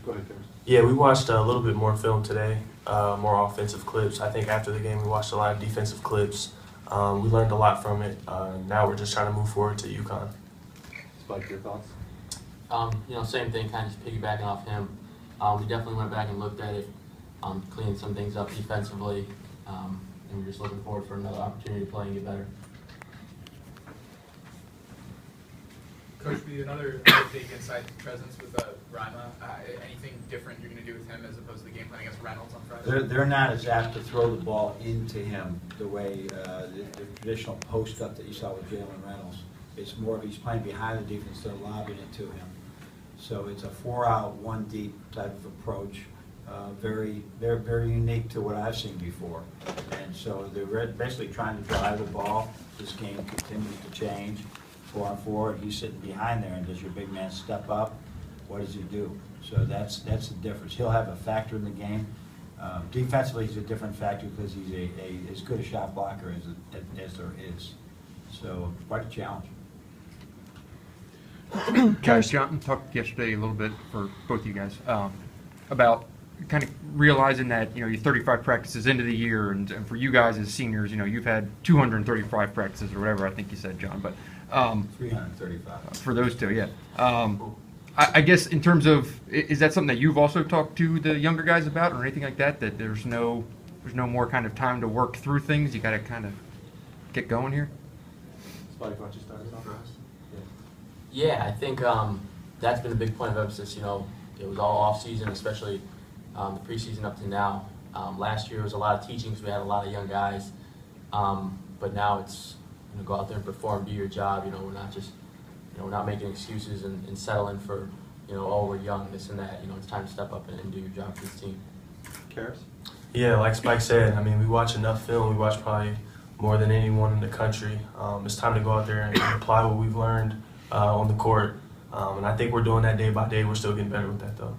Go ahead, Caris. Yeah, we watched a little bit more film today, more offensive clips. I think after the game we watched a lot of defensive clips. We learned a lot from it. Now we're just trying to move forward to UConn. Spike, your thoughts? Same thing, kind of just piggybacking off him. We definitely went back and looked at it, cleaned some things up defensively, and we're just looking forward for another opportunity to play and get better. Coach, be another big inside presence with Rima. Anything different you're going to do with him as opposed to the game plan against Reynolds on Friday? They're not as apt to throw the ball into him the way the traditional post up that you saw with Jalen Reynolds. It's more of he's playing behind the defense, they're lobbing it to him. So it's a 4-out, 1 deep type of approach. They're very unique to what I've seen before. And so they're basically trying to drive the ball. This game continues to change. 4-on-4, and he's sitting behind there, and does your big man step up? What does he do? So that's the difference. He'll have a factor in the game. Defensively, he's a different factor because he's as good a shot blocker as there is. So quite a challenge. Guys, John talked yesterday a little bit for both of you guys about kind of realizing that you're 35 practices into the year, and for you guys as seniors, you've had 235 practices or whatever I think you said, John, but 335 for those two, yeah. I guess in terms of, is that something that you've also talked to the younger guys about, or anything like that? That there's no more kind of time to work through things. You got to kind of get going here. Spike, why don't you start us off? Yeah, I think that's been a big point of emphasis. It was all off season, especially the preseason up to now. Last year was a lot of teachings. We had a lot of young guys, but now it's go out there and perform, do your job. We're not just we're not making excuses and settling for oh, we're young, this and that. It's time to step up and do your job for this team. Caris? Yeah, like Spike said, I mean, we watch enough film. We watch probably more than anyone in the country. It's time to go out there and apply what we've learned on the court. And I think we're doing that day by day. We're still getting better with that, though.